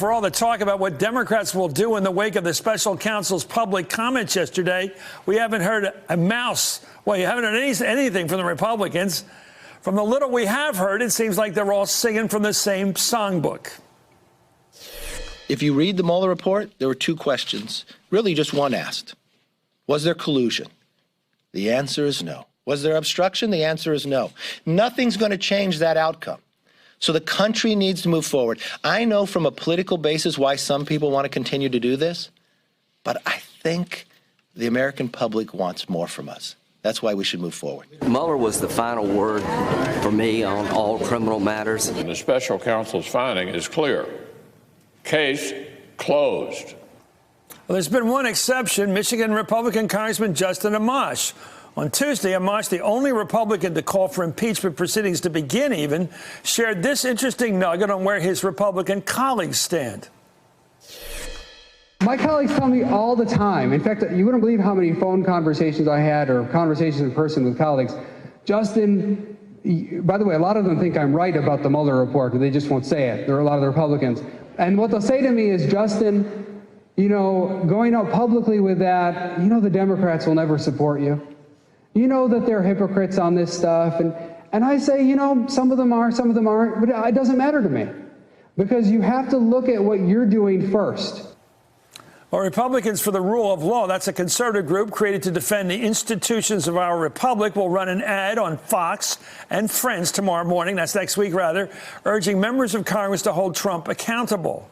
for all the talk about what Democrats will do in the wake of the special counsel's public comments yesterday, we haven't heard a mouse. Well, you haven't heard anything from the Republicans. From the little we have heard, it seems like they're all singing from the same songbook. If you read the Mueller report, there were two questions, really just one asked. Was there collusion? The answer is no. Was there obstruction? The answer is no. Nothing's going to change that outcome. So the country needs to move forward. I know from a political basis why some people want to continue to do this, but I think the American public wants more from us. That's why we should move forward. Mueller was the final word for me on all criminal matters. And the special counsel's finding is clear. Case closed. Well, there's been one exception, Michigan Republican Congressman Justin Amash. On Tuesday, Amash, the only Republican to call for impeachment proceedings to begin even, shared this interesting nugget on where his Republican colleagues stand. My colleagues tell me all the time. In fact, you wouldn't believe how many phone conversations I had or conversations in person with colleagues. Justin, by the way, a lot of them think I'm right about the Mueller report, but they just won't say it. There are a lot of the Republicans. And what they'll say to me is, Justin, you know, going out publicly with that, you know the Democrats will never support you. You know that they're hypocrites on this stuff. And I say, you know, some of them are, some of them aren't, but it doesn't matter to me because you have to look at what you're doing first. Well, Republicans for the Rule of Law, that's a conservative group created to defend the institutions of our republic, will run an ad on Fox and Friends tomorrow morning, that's next week rather, urging members of Congress to hold Trump accountable.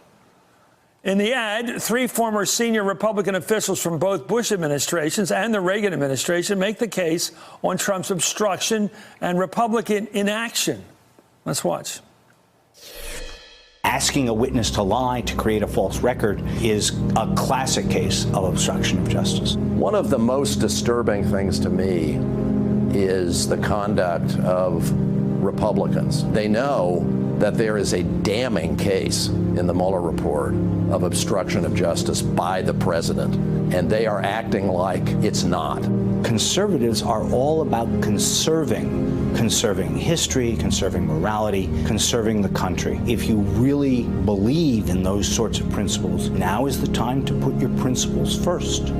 In the ad, 3 former senior Republican officials from both Bush administrations and the Reagan administration make the case on Trump's obstruction and Republican inaction. Let's watch. Asking a witness to lie to create a false record is a classic case of obstruction of justice. One of the most disturbing things to me is the conduct of Republicans. They know that there is a damning case in the Mueller report of obstruction of justice by the president, and they are acting like it's not. Conservatives are all about conserving history, conserving morality, conserving the country. If you really believe in those sorts of principles, now is the time to put your principles first.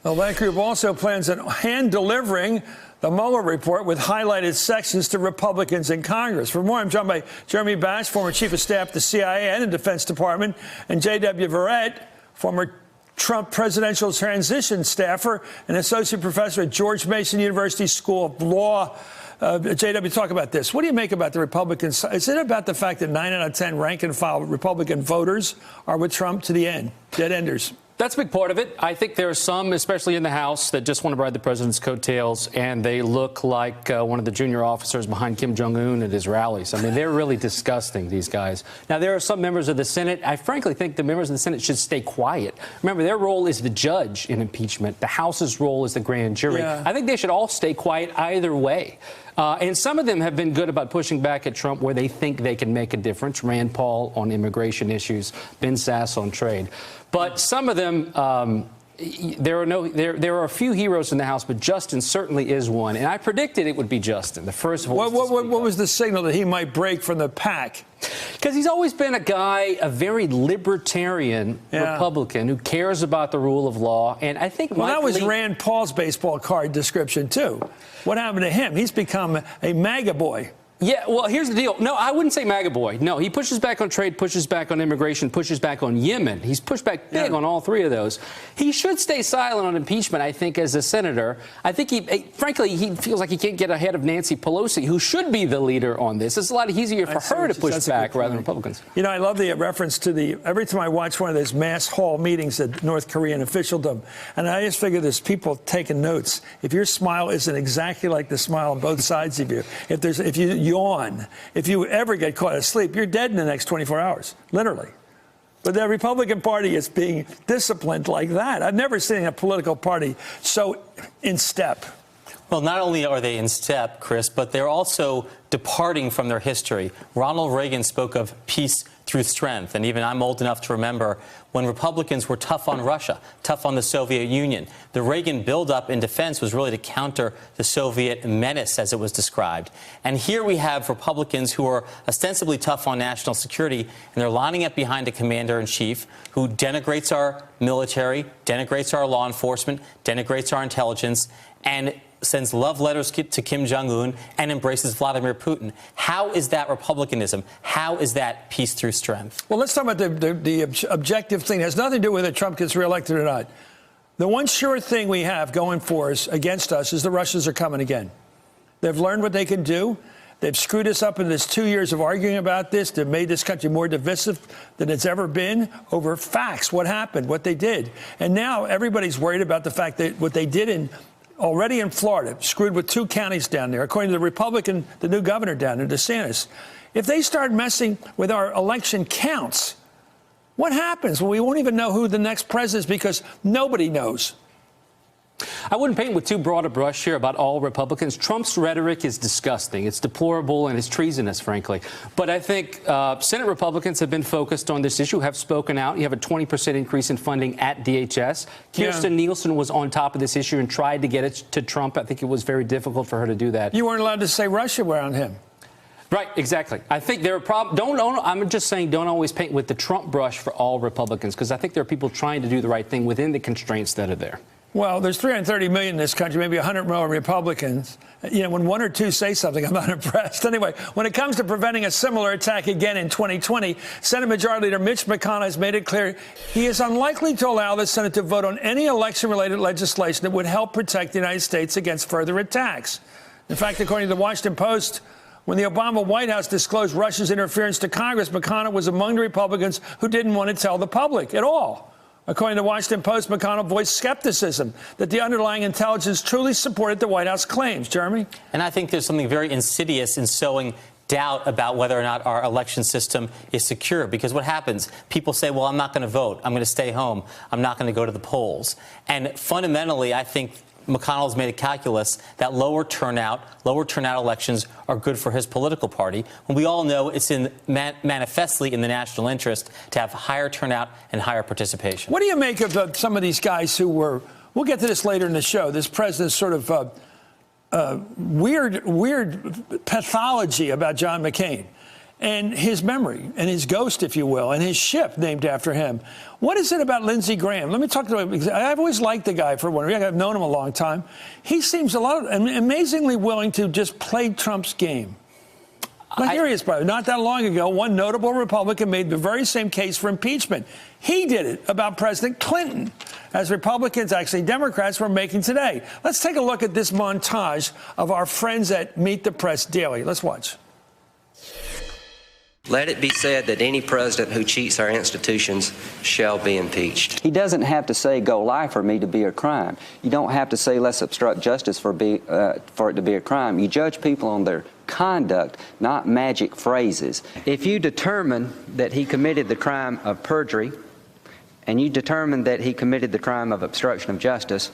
Well, that group also plans on hand-delivering the Mueller report with highlighted sections to Republicans in Congress. For more, I'm joined by Jeremy Bash, former chief of staff to the CIA and the Defense Department, and J.W. Verret, former Trump presidential transition staffer and associate professor at George Mason University School of Law. J.W., talk about this. What do you make about the Republicans? Is it about the fact that 9 out of 10 rank-and-file Republican voters are with Trump to the end, dead-enders? That's a big part of it. I think there are some, especially in the House, that just want to ride the president's coattails, and they look like one of the junior officers behind Kim Jong-un at his rallies. I mean, they're really disgusting, these guys. Now, there are some members of the Senate. I frankly think the members of the Senate should stay quiet. Remember, their role is the judge in impeachment. The House's role is the grand jury. Yeah. I think they should all stay quiet either way. And some of them have been good about pushing back at Trump where they think they can make a difference. Rand Paul on immigration issues, Ben Sasse on trade. But some of them, there are a few heroes in the House, but Justin certainly is one. And I predicted it would be Justin, the first voice. What was the signal that he might break from the pack? Because he's always been a guy, a very libertarian Republican who cares about the rule of law. And I think that was Rand Paul's baseball card description, too. What happened to him? He's become a MAGA boy. Yeah, well, here's the deal. No, I wouldn't say MAGA boy. No, he pushes back on trade, pushes back on immigration, pushes back on Yemen. He's pushed back big on all 3 of those. He should stay silent on impeachment, I think, as a senator. I think, frankly, he feels like he can't get ahead of Nancy Pelosi, who should be the leader on this. It's a lot easier for her to push back rather than Republicans. You know, I love the reference to every time I watch one of those mass hall meetings at North Korean officialdom, and I just figure there's people taking notes. If your smile isn't exactly like the smile on both sides of you, if you yawn, if you ever get caught asleep, you're dead in the next 24 hours, literally. But the Republican Party is being disciplined like that. I've never seen a political party so in step. Well, not only are they in step, Chris, but they're also departing from their history. Ronald Reagan spoke of peace through strength. And even I'm old enough to remember when Republicans were tough on Russia, tough on the Soviet Union. The Reagan buildup in defense was really to counter the Soviet menace, as it was described. And here we have Republicans who are ostensibly tough on national security, and they're lining up behind a commander-in-chief who denigrates our military, denigrates our law enforcement, denigrates our intelligence, and sends love letters to Kim Jong-un and embraces Vladimir Putin. How is that republicanism? How is that peace through strength? Well, let's talk about the objective thing. It has nothing to do with whether Trump gets reelected or not. The one sure thing we have going for us, against us, is the Russians are coming again. They've learned what they can do. They've screwed us up in this 2 years of arguing about this. They've made this country more divisive than it's ever been over facts, what happened, what they did. And now everybody's worried about the fact that what they did already in Florida, screwed with 2 counties down there, according to the Republican, the new governor down there, DeSantis. If they start messing with our election counts, what happens? Well, we won't even know who the next president is because nobody knows. I wouldn't paint with too broad a brush here about all Republicans. Trump's rhetoric is disgusting. It's deplorable and it's treasonous, frankly. But I think Senate Republicans have been focused on this issue, have spoken out. You have a 20% increase in funding at DHS. Kirstjen Nielsen was on top of this issue and tried to get it to Trump. I think it was very difficult for her to do that. You weren't allowed to say Russia around him. Right, exactly. I think there are problems. I'm just saying don't always paint with the Trump brush for all Republicans, because I think there are people trying to do the right thing within the constraints that are there. Well, there's 330 million in this country, maybe 100 million Republicans. You know, when 1 or 2 say something, I'm not impressed. Anyway, when it comes to preventing a similar attack again in 2020, Senate Majority Leader Mitch McConnell has made it clear he is unlikely to allow the Senate to vote on any election-related legislation that would help protect the United States against further attacks. In fact, according to the Washington Post, when the Obama White House disclosed Russia's interference to Congress, McConnell was among the Republicans who didn't want to tell the public at all. According to the Washington Post, McConnell voiced skepticism that the underlying intelligence truly supported the White House claims. Jeremy? And I think there's something very insidious in sowing doubt about whether or not our election system is secure. Because what happens? People say, well, I'm not going to vote. I'm going to stay home. I'm not going to go to the polls. And fundamentally, I think McConnell's made a calculus that lower turnout elections are good for his political party, when we all know it's manifestly in the national interest to have higher turnout and higher participation. What do you make of some of these guys who were, we'll get to this later in the show, this president's sort of weird pathology about John McCain and his memory and his ghost, if you will, and his ship named after him. What is it about Lindsey Graham? Let me talk to him. I've always liked the guy for one reason. I've known him a long time. He seems amazingly willing to just play Trump's game. But here he is, probably not that long ago, one notable Republican made the very same case for impeachment. He did it about President Clinton, as Republicans, actually Democrats, were making today. Let's take a look at this montage of our friends at Meet the Press Daily. Let's watch. Let it be said that any president who cheats our institutions shall be impeached. He doesn't have to say go lie for me to be a crime. You don't have to say let's obstruct justice for it to be a crime. You judge people on their conduct, not magic phrases. If you determine that he committed the crime of perjury and you determine that he committed the crime of obstruction of justice,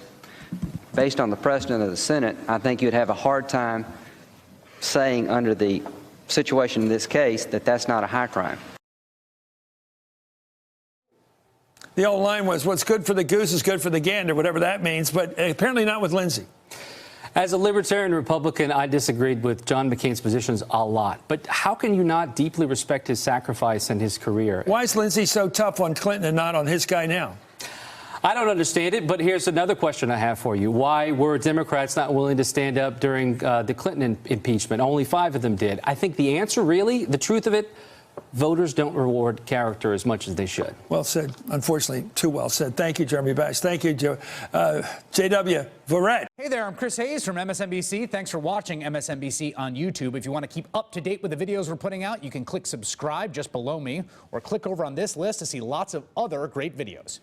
based on the precedent of the Senate, I think you'd have a hard time saying under the situation in this case that that's not a high crime. The old line was, what's good for the goose is good for the gander, whatever that means, but apparently not with Lindsey. As a libertarian Republican, I disagreed with John McCain's positions a lot. But how can you not deeply respect his sacrifice and his career? Why is Lindsey so tough on Clinton and not on his guy now? I don't understand it, but here's another question I have for you. Why were Democrats not willing to stand up during the Clinton impeachment? Only 5 of them did. I think the answer, really, the truth of it, voters don't reward character as much as they should. Well said. Unfortunately, too well said. Thank you, Jeremy Bash. Thank you, J.W. Verrett. Hey there, I'm Chris Hayes from MSNBC. Thanks for watching MSNBC on YouTube. If you want to keep up to date with the videos we're putting out, you can click subscribe just below me or click over on this list to see lots of other great videos.